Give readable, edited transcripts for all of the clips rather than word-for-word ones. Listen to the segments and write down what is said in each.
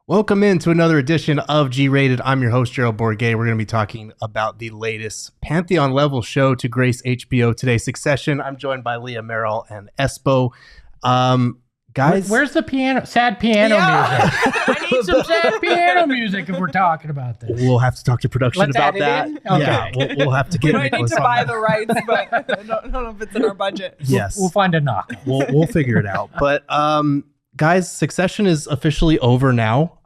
Welcome into another edition of G-Rated. I'm your host, Gerald Bourget. We're going to be talking about the latest Pantheon-level show to grace HBO today, Succession. I'm joined by Leah, Meryl, and Espo. Guys, where's the sad piano music? I need some sad piano music if we're talking about this. We'll have to talk to production about that. Okay. Yeah, we'll have to get. We need to buy the rights, but I don't know if it's in our budget. Yes, we'll find a knock. We'll figure it out. But guys, Succession is officially over now.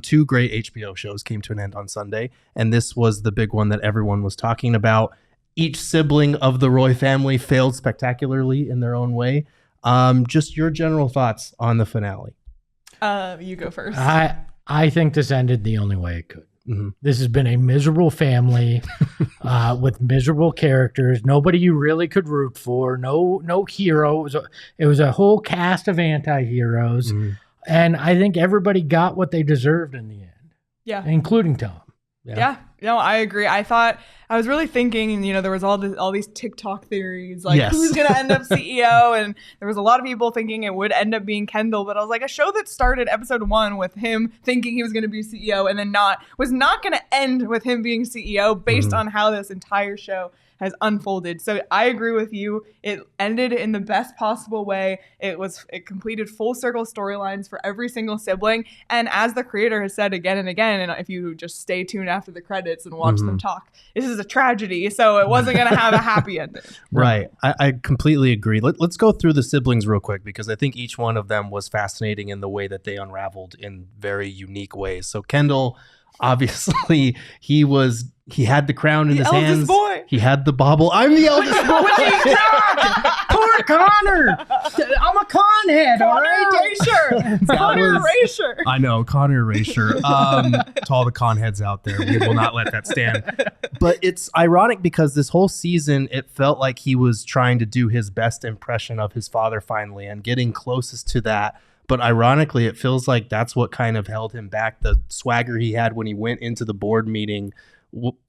Two great HBO shows came to an end on Sunday, and this was the big one that everyone was talking about. Each sibling of the Roy family failed spectacularly in their own way. Just your general thoughts on the finale. You go first. I think this ended the only way it could. Mm-hmm. This has been a miserable family with miserable characters. Nobody you really could root for. No hero. It was a whole cast of anti-heroes. Mm-hmm. And I think everybody got what they deserved in the end. Yeah. Including Tom. Yeah. No, I agree. I was really thinking, there was all these TikTok theories, like Yes. who's going to end up CEO. And there was a lot of people thinking it would end up being Kendall. But I was like, a show that started episode 1 with him thinking he was going to be CEO and then was not going to end with him being CEO based on how this entire show has unfolded. So I agree with you. It ended in the best possible way. It completed full circle storylines for every single sibling. And as the creator has said again and again, and if you just stay tuned after the credits and watch them talk, this is a tragedy. So it wasn't going to have a happy ending. Right. I completely agree. Let's go through the siblings real quick, because I think each one of them was fascinating in the way that they unraveled in very unique ways. So Kendall, obviously, he had the crown in his hands. Boy. He had the bauble. I'm the eldest boy. Poor Connor. I'm a con head, all right? Connor Erasure. I know, Connor Erasure. To all the con heads out there, we will not let that stand. But it's ironic because this whole season, it felt like he was trying to do his best impression of his father finally and getting closest to that. But ironically, it feels like that's what kind of held him back. The swagger he had when he went into the board meeting,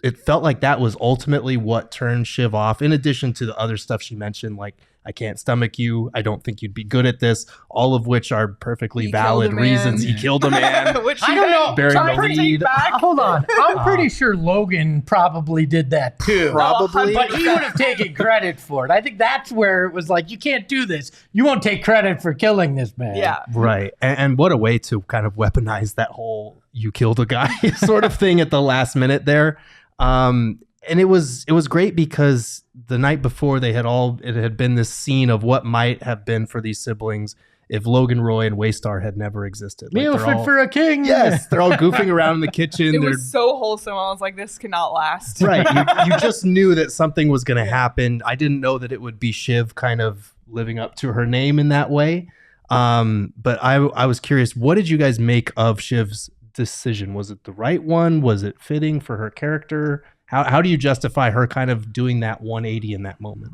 it felt like that was ultimately what turned Shiv off, in addition to the other stuff she mentioned, like, I can't stomach you. I don't think you'd be good at this. All of which are perfectly valid reasons. He killed a man. Which I don't know. Bearing the lead. Hold on. I'm pretty sure Logan probably did that too. Probably. But he would have taken credit for it. I think that's where it was like, you can't do this. You won't take credit for killing this man. Yeah. Right. And what a way to kind of weaponize that whole you killed a guy sort of thing at the last minute there. And it was great because the night before it had been this scene of what might have been for these siblings if Logan Roy and Waystar had never existed. Meal fit for a king. Yes, they're all goofing around in the kitchen. It was so wholesome. I was like, this cannot last. Right. You just knew that something was going to happen. I didn't know that it would be Shiv kind of living up to her name in that way. But I was curious, what did you guys make of Shiv's decision? Was it the right one? Was it fitting for her character? How do you justify her kind of doing that 180 in that moment?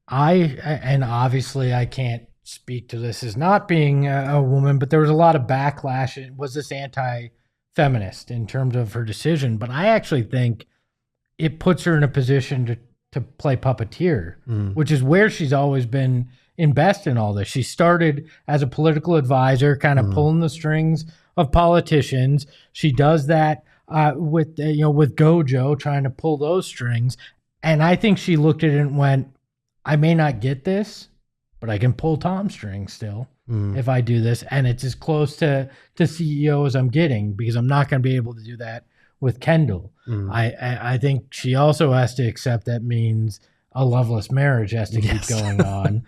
And obviously I can't speak to this as not being a woman, but there was a lot of backlash. Was this anti-feminist in terms of her decision? But I actually think it puts her in a position to play puppeteer, which is where she's always been in best in all this. She started as a political advisor, kind of pulling the strings of politicians. She does that with Gojo, trying to pull those strings. And I think she looked at it and went, I may not get this, but I can pull Tom's strings still if I do this. And it's as close to CEO as I'm getting, because I'm not going to be able to do that with Kendall. I think she also has to accept that means a loveless marriage has to keep going on,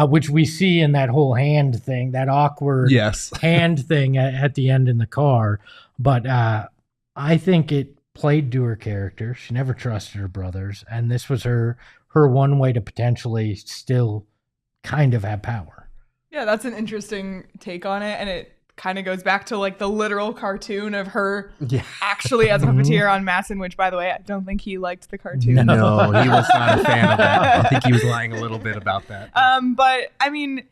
which we see in that whole hand thing, that awkward hand thing at the end in the car. But I think it played to her character. She never trusted her brothers, and this was her one way to potentially still kind of have power. Yeah, that's an interesting take on it, and it kind of goes back to like the literal cartoon of her actually as a puppeteer on Masson, which, by the way, I don't think he liked the cartoon. No, he was not a fan of that. I think he was lying a little bit about that. But I mean,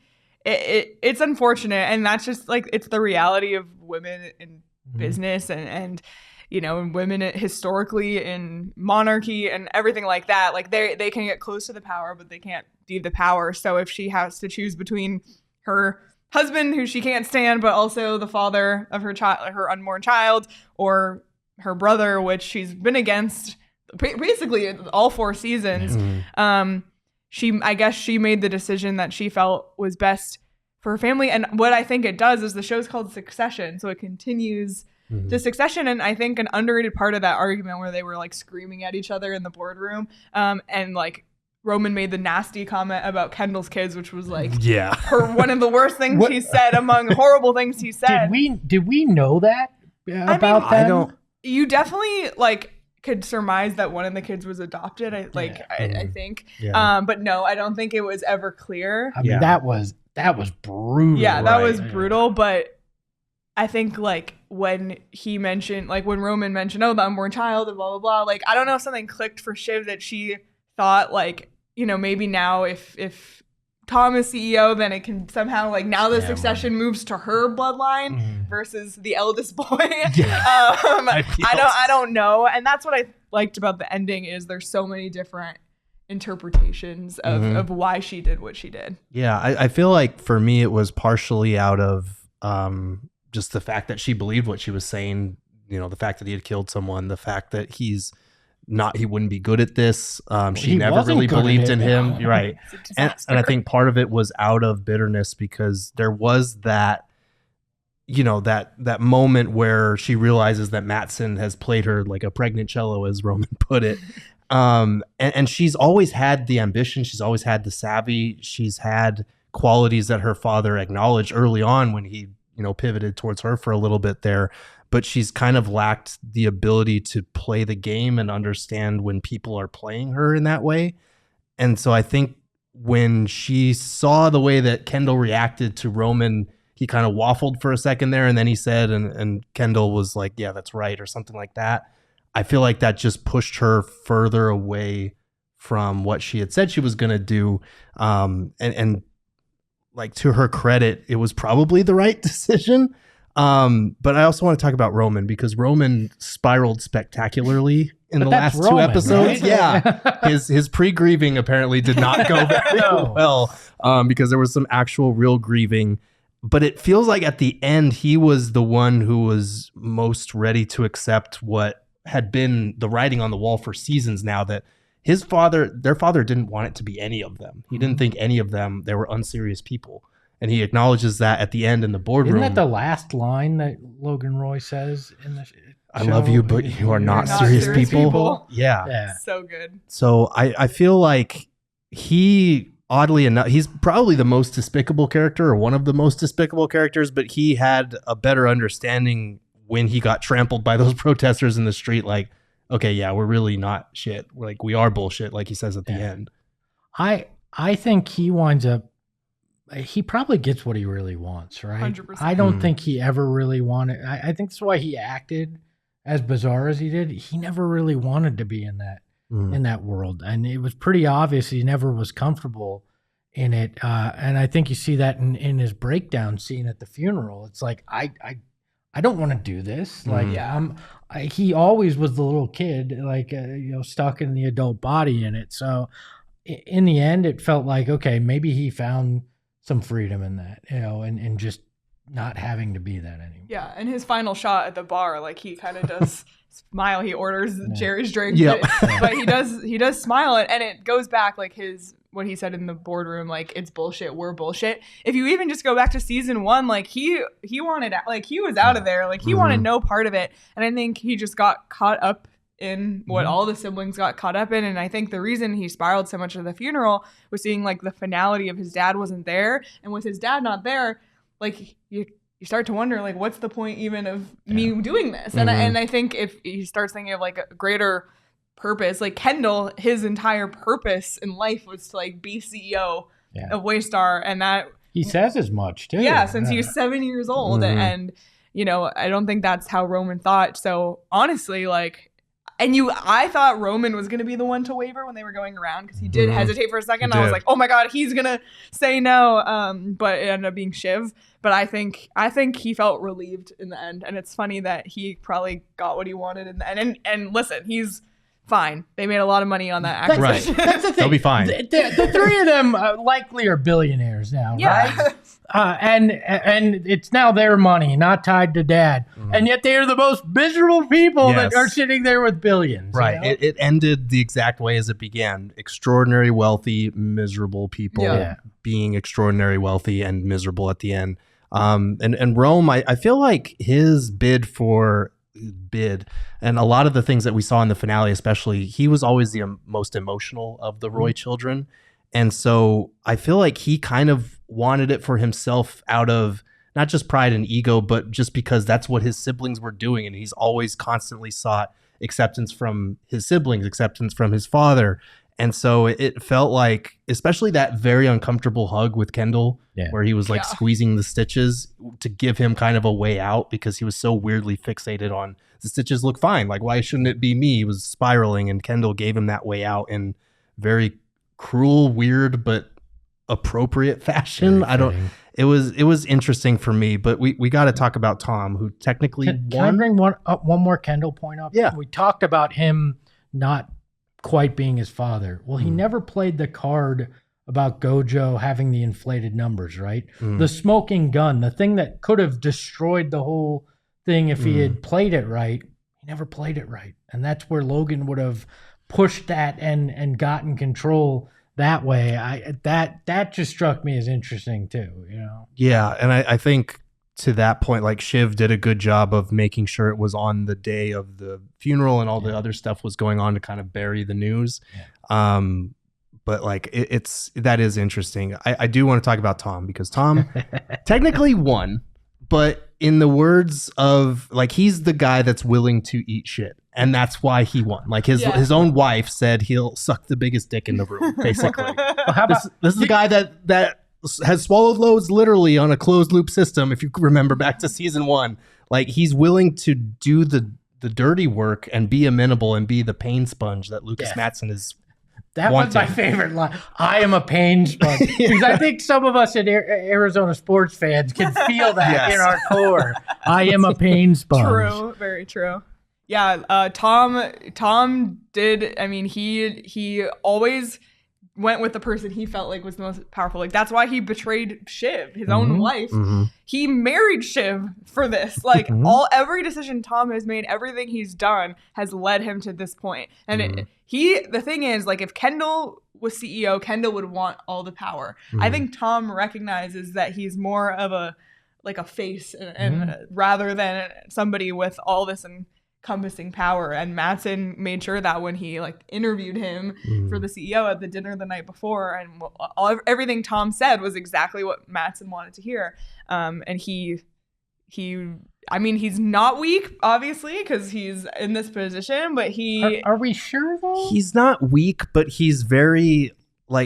it's unfortunate, and that's just like, it's the reality of women in business and women historically in monarchy and everything like that. Like they can get close to the power, but they can't be the power. So if she has to choose between her husband who she can't stand, but also the father of her child, her unborn child, or her brother, which she's been against basically all 4 seasons. I guess she made the decision that she felt was best for her family. And what I think it does is the show's called Succession, so it continues to Succession. And I think an underrated part of that argument where they were like screaming at each other in the boardroom, and like Roman made the nasty comment about Kendall's kids, which was like one of the worst things he said among horrible things he said. Did we know that about them? I don't. You definitely like could surmise that one of the kids was adopted. I think. Yeah. But no, I don't think it was ever clear. I mean, that was brutal. Yeah, that was brutal. But I think like when he mentioned, like when Roman mentioned, the unborn child and blah blah blah. Like I don't know if something clicked for Shiv that she thought like, maybe now if Tom is CEO, then it can somehow like now the succession moves to her bloodline versus the eldest boy. I don't know. And that's what I liked about the ending is there's so many different interpretations of why she did what she did. Yeah, I feel like for me it was partially out of just the fact that she believed what she was saying, the fact that he had killed someone, the fact that he wouldn't be good at this. She never really believed in him. You're right. And I think part of it was out of bitterness because there was that, that moment where she realizes that Matsson has played her like a pregnant cello, as Roman put it. And she's always had the ambition. She's always had the savvy. She's had qualities that her father acknowledged early on when he, pivoted towards her for a little bit there. But she's kind of lacked the ability to play the game and understand when people are playing her in that way. And so I think when she saw the way that Kendall reacted to Roman, he kind of waffled for a second there. And then he said, and Kendall was like, yeah, that's right, or something like that. I feel like that just pushed her further away from what she had said she was going to do. And like to her credit, it was probably the right decision. But I also want to talk about Roman because Roman spiraled spectacularly in the last Roman, 2 episodes. Right? Yeah. His pre-grieving apparently did not go very well because there was some actual real grieving. But it feels like at the end, he was the one who was most ready to accept what had been the writing on the wall for seasons now, that their father didn't want it to be any of them. He didn't think any of them, they were unserious people. And he acknowledges that at the end in the boardroom. Isn't that the last line that Logan Roy says in the show? I love you, but you are not serious people. Yeah. So good. So I feel like he, oddly enough, he's probably the most despicable character or one of the most despicable characters, but he had a better understanding when he got trampled by those protesters in the street. Like, okay, yeah, we're really not shit. Like, we are bullshit, like he says at the end. I think he winds up, he probably gets what he really wants, right? 100%. I don't think he ever really wanted, I think that's why he acted as bizarre as he did. He never really wanted to be in that world. And it was pretty obvious he never was comfortable in it. And I think you see that in his breakdown scene at the funeral. It's like, I don't want to do this. Like, he always was the little kid, like, stuck in the adult body in it. So in the end, it felt like, okay, maybe he found some freedom in that, and just not having to be that anymore. Yeah, and his final shot at the bar, like he kind of does smile. He orders Jerry's drink, but he does smile, and it goes back like what he said in the boardroom, like, it's bullshit, we're bullshit. If you even just go back to season 1, like he wanted, like, he was out of there, like he wanted no part of it, and I think he just got caught up in what all the siblings got caught up in. And I think the reason he spiraled so much at the funeral was seeing like the finality of his dad wasn't there, and with his dad not there, like you start to wonder, like, what's the point even of me doing this? And I think if he starts thinking of like a greater purpose, like Kendall, his entire purpose in life was to like be CEO of Waystar, and that he says as much too. Yeah, since he was 7 years old, and I don't think that's how Roman thought. So honestly, like. And I thought Roman was going to be the one to waver when they were going around, because he did hesitate for a second. I was like, oh my God, he's going to say no. But it ended up being Shiv. But I think he felt relieved in the end. And it's funny that he probably got what he wanted in the end. And listen, he's fine. They made a lot of money on that acquisition. Right. That's the thing. They'll be fine. The three of them likely are billionaires now, right? And it's now their money, not tied to dad. And yet they are the most miserable people that are sitting there with billions. Right. You know? It ended the exact way as it began. Extraordinary wealthy, miserable people being extraordinary wealthy and miserable at the end. And Rome, I feel like his bid and a lot of the things that we saw in the finale, especially, he was always the most emotional of the Roy children. And so I feel like he kind of wanted it for himself out of not just pride and ego, but just because that's what his siblings were doing. And he's always constantly sought acceptance from his siblings, acceptance from his father. And so it felt like, especially that very uncomfortable hug with Kendall, where he was like squeezing the stitches to give him kind of a way out because he was so weirdly fixated on the stitches look fine. Like, why shouldn't it be me? He was spiraling, and Kendall gave him that way out in very cruel, weird, but appropriate fashion. It was interesting for me, but we got to talk about Tom, who technically Can I bring one more Kendall point up? Yeah. We talked about him not quite being his father. Well, he never played the card about Gojo having the inflated numbers, right? The smoking gun, the thing that could have destroyed the whole thing if he had played it right, he never played it right. And that's where Logan would have pushed that and gotten control that way. That just struck me as interesting too, you know? Yeah, and I think to that point, like, Shiv did a good job of making sure it was on the day of the funeral and all the other stuff was going on to kind of bury the news. But like, that is interesting. I do want to talk about Tom because Tom technically won, but in the words of, like, he's the guy that's willing to eat shit. And that's why he won. Like, his own wife said he'll suck the biggest dick in the room, basically. This is the guy that has swallowed loads literally on a closed loop system. If you remember back to season 1, like, he's willing to do the dirty work and be amenable and be the pain sponge that Lucas Matson is. That was my favorite line. I am a pain sponge. Because I think some of us Arizona sports fans can feel that in our core. I am a pain sponge. True, very true. Yeah, Tom did. I mean, he always went with the person he felt like was the most powerful. Like, that's why he betrayed Shiv, his own wife. He married Shiv for this. Like, every decision Tom has made, everything he's done has led him to this point. And the thing is, like, if Kendall was CEO, Kendall would want all the power. I think Tom recognizes that he's more of a face and rather than somebody with all this encompassing power. And Matson made sure that when he interviewed him for the CEO at the dinner the night before, and everything Tom said was exactly what Matson wanted to hear. And he's not weak, obviously, because he's in this position, but Are we sure, though? He's not weak, but he's very,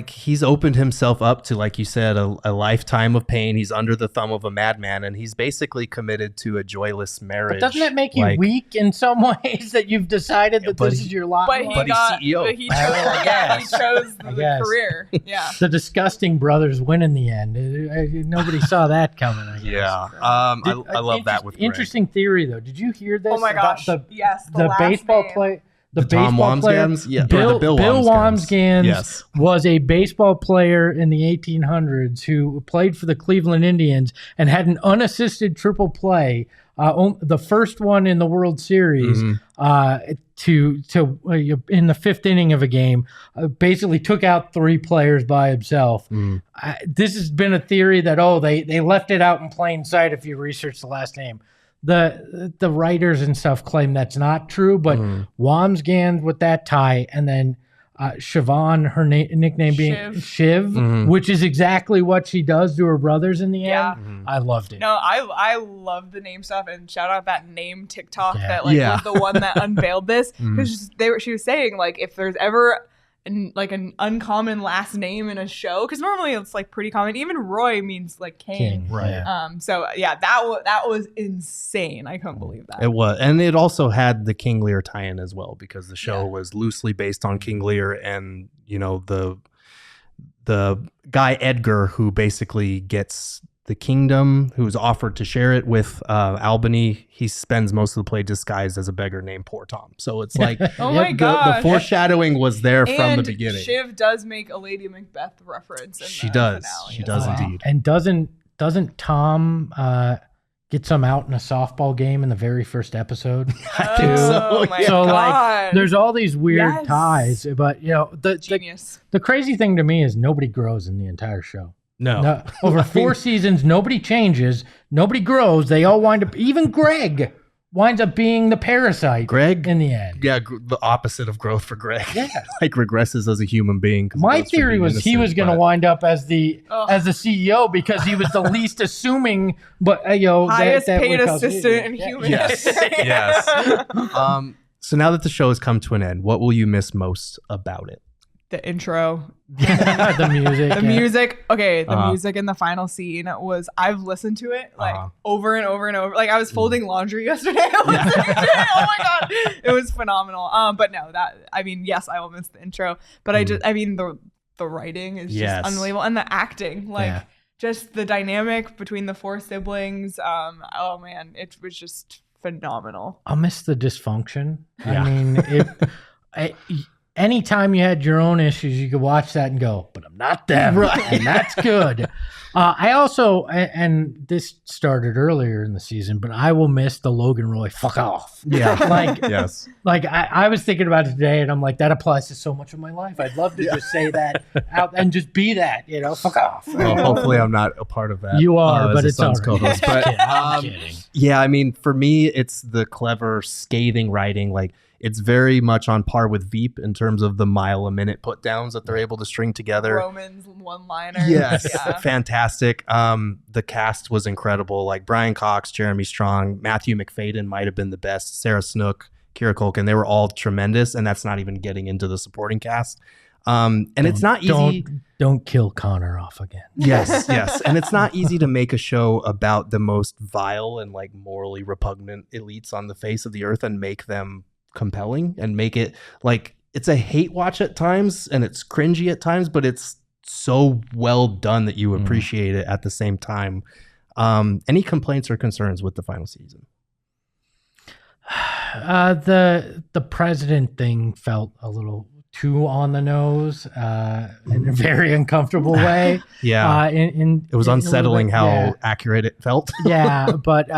he's opened himself up to, like you said, a lifetime of pain. He's under the thumb of a madman, and he's basically committed to a joyless marriage. But doesn't that make you weak in some ways that you've decided that this is your lot? But he's CEO. But he chose the career. Yeah. The disgusting brothers win in the end. Nobody saw that coming, I guess. Yeah. I love that with Greg. Interesting theory, though. Did you hear this? Oh, my gosh. Yes. The baseball play. The Tom baseball player, Bill Wamsgans was a baseball player in the 1800s who played for the Cleveland Indians and had an unassisted triple play, the first one in the World Series, in the fifth inning of a game, basically took out 3 players by himself. This has been a theory that they left it out in plain sight if you research the last name. The writers and stuff claim that's not true, but Wamsgans with that tie, and then Siobhan, her nickname being Shiv, which is exactly what she does to her brothers in the end. I loved it. No, I love the name stuff, and shout out that name TikTok that was the one that unveiled this, because she was saying, like, if there's ever an uncommon last name in a show, because normally it's pretty common. Even Roy means king. Right. So yeah, that was insane. I couldn't believe that. It was, and it also had the King Lear tie-in as well, because the show was loosely based on King Lear, and the guy Edgar, who basically gets the kingdom, who's offered to share it with Albany. He spends most of the play disguised as a beggar named Poor Tom. So it's like Oh my the gosh. foreshadowing was there from the And beginning. Shiv does make a Lady Macbeth reference. In She the does. finale She as does well. indeed. And doesn't Tom get some out in a softball game in the very first episode? I think so. Oh my So god. like, there's all these weird Yes. ties, but the Genius. crazy thing to me is nobody grows in the entire show. No. No, over 4 seasons, nobody changes, nobody grows. They all wind up. Even Greg winds up being the parasite. Greg? in the end. Yeah, the opposite of growth for Greg. Yeah. Like regresses as a human being. 'cause My goes from theory being was he innocent, was going to but- wind up as the Ugh. CEO because he was the least assuming, but Highest that paid would cause- assistant in Yeah. human Yes. history. Yes. So now that the show has come to an end, what will you miss most about it? The intro. the music. The music. Okay, the Uh-huh. music in the final scene was, I've listened to it like Uh-huh. over and over and over. Like I was folding laundry yesterday. Listening to it. Oh my god. It was phenomenal. But no, yes, I will miss the intro. But the writing is Yes. just unbelievable. And the acting. Like Yeah. just the dynamic between the 4 siblings. Oh man, it was just phenomenal. I'll miss the dysfunction. Yeah. I mean, anytime you had your own issues, you could watch that and go, but I'm not them. Right. And that's good. I also, and this started earlier in the season, but I will miss the Logan Roy fuck off. Yeah. Like, Yes. like I was thinking about it today and I'm like, that applies to so much of my life. I'd love to just say that out and just be that, fuck off. Well, hopefully I'm not a part of that. You are, as but a it's all Suns right. co-host. I'm But kidding. I'm kidding. yeah, I mean, for me, it's the clever, scathing writing. Like, it's very much on par with Veep in terms of the mile-a-minute put-downs that they're able to string together. Roman's one-liners. Yes, Yeah. fantastic. The cast was incredible. Like Brian Cox, Jeremy Strong, Matthew McFayden might have been the best. Sarah Snook, Kieran Culkin, they were all tremendous, and that's not even getting into the supporting cast. And it's not easy. Don't kill Connor off again. Yes, yes. And it's not easy to make a show about the most vile and like morally repugnant elites on the face of the earth and make them compelling and make it like it's a hate watch at times and it's cringy at times, but it's so well done that you appreciate it at the same time. Any complaints or concerns with the final season? The president thing felt a little too on the nose in a very uncomfortable way. Yeah. It was unsettling how accurate it felt. Yeah, but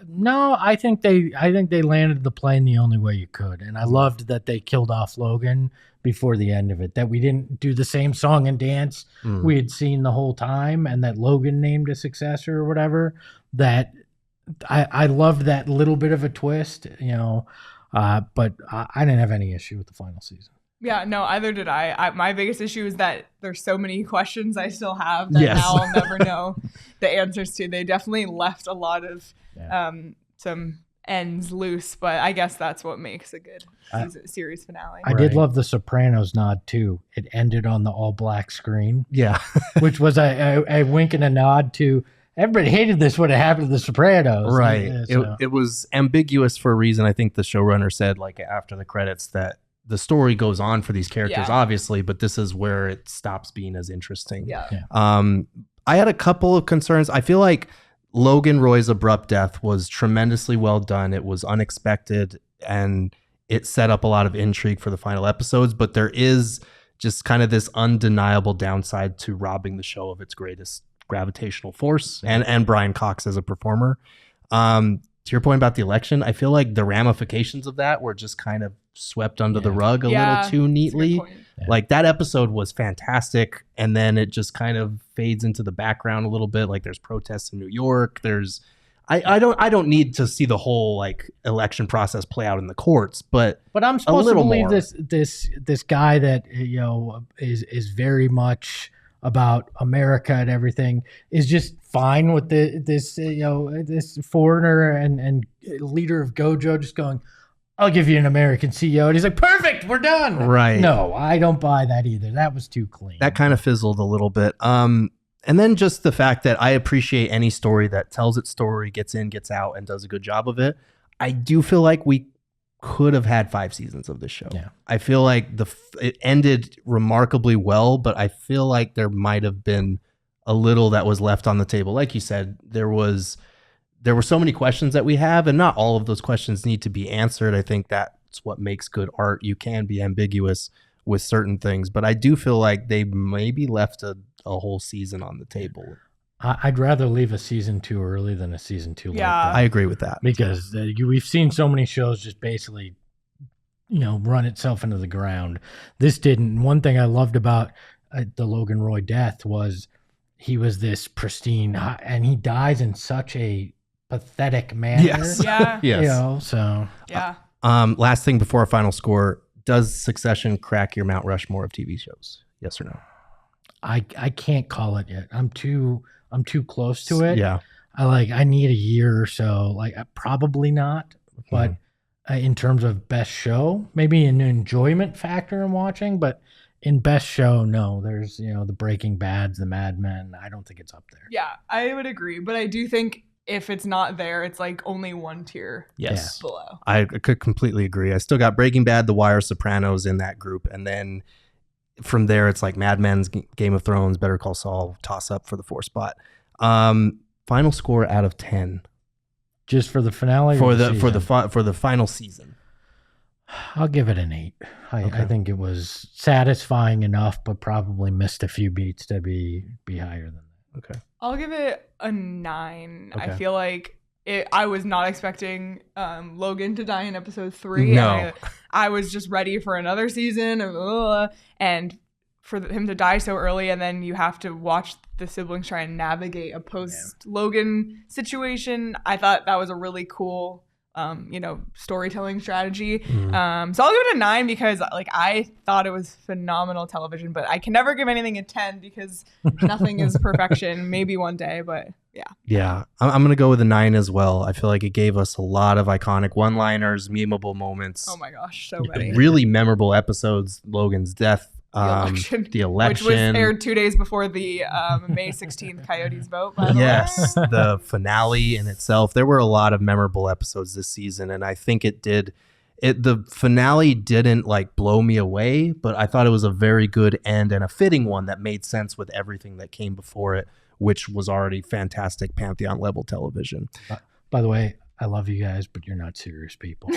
no, I think they landed the plane the only way you could, and I loved that they killed off Logan before the end of it. That we didn't do the same song and dance we had seen the whole time, and that Logan named a successor or whatever. That I loved that little bit of a twist, but I didn't have any issue with the final season. Yeah, no, either did I. My biggest issue is that there's so many questions I still have that Yes. now I'll never know the answers to. They definitely left a lot of some ends loose, but I guess that's what makes a good series finale. I did Right. love the Sopranos nod too. It ended on the all black screen, Yeah. which was a wink and a nod to everybody hated this when it happened to the Sopranos. Right. Yeah, so- It was ambiguous for a reason. I think the showrunner said like after the credits that the story goes on for these characters, Yeah. obviously, but this is where it stops being as interesting. Yeah. I had a couple of concerns. I feel like Logan Roy's abrupt death was tremendously well done. It was unexpected and it set up a lot of intrigue for the final episodes, but there is just kind of this undeniable downside to robbing the show of its greatest gravitational force and Brian Cox as a performer. To your point about the election, I feel like the ramifications of that were just kind of swept under the rug a little too That's a good neatly. point. Like that episode was fantastic, and then it just kind of fades into the background a little bit. Like there's protests in New York. I don't need to see the whole like election process play out in the courts, but I'm supposed to little believe more. this guy that is very much about America and everything is just fine with this foreigner and leader of Gojo just going, I'll give you an American CEO, and he's like, perfect, we're done. Right. No, I don't buy that either. That was too clean. that kind of fizzled a little bit. And then just the fact that I appreciate any story that tells its story, gets in, gets out, and does a good job of it. I do feel like we could have had 5 seasons of this show. Yeah. I feel like it ended remarkably well, but I feel like there might have been a little that was left on the table. Like you said, there were so many questions that we have, and not all of those questions need to be answered. I think that's what makes good art. You can be ambiguous with certain things, but I do feel like they maybe left a whole season on the table. I'd rather leave a season too early than a season too late. Yeah. I agree with that. Because we've seen so many shows just basically, run itself into the ground. This didn't. One thing I loved about the Logan Roy Death was he was this pristine, and he dies in such a pathetic manner. Yes. Yeah. Yes. So. Yeah. Last thing before our final score, does Succession crack your Mount Rushmore of TV shows? Yes or no? I can't call it yet. I'm too close to it. Yeah. I need a year or so. Probably not. But in terms of best show, maybe an enjoyment factor in watching, but in best show, no. There's, the Breaking Bads, the Mad Men. I don't think it's up there. Yeah, I would agree. But I do think if it's not there, it's only one tier below. I could completely agree. I still got Breaking Bad, The Wire, Sopranos in that group. And then from there, it's Mad Men's, Game of Thrones, Better Call Saul, toss up for the 4th spot. Final score out of 10. Just for the finale? For the final season. I'll give it an 8. I think it was satisfying enough, but probably missed a few beats to be higher than that. Okay. I'll give it a 9. Okay. I feel like I was not expecting Logan to die in episode 3. No. And I was just ready for another season. And for him to die so early, and then you have to watch the siblings try and navigate a post-Logan situation. I thought that was a really cool storytelling strategy. So I'll give it a 9 because I thought it was phenomenal television, but I can never give anything a 10 because nothing is perfection. Maybe one day, but yeah. Yeah. I'm going to go with a 9 as well. I feel like it gave us a lot of iconic one-liners, memeable moments. Oh my gosh, so many. Really memorable episodes. Logan's death. The election. Which was aired 2 days before the May 16th Coyotes vote, by the way. Yes, the finale in itself. There were a lot of memorable episodes this season, and I think the finale didn't blow me away, but I thought it was a very good end and a fitting one that made sense with everything that came before it, which was already fantastic Pantheon level television. By the way, I love you guys, but you're not serious people.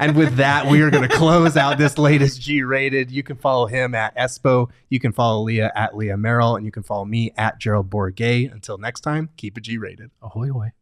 And with that, we are going to close out this latest G-Rated. You can follow him at Espo. You can follow Leah at Leah Merrill. And you can follow me at Gerald Bourget. Until next time, keep it G-Rated. Ahoy, hoy.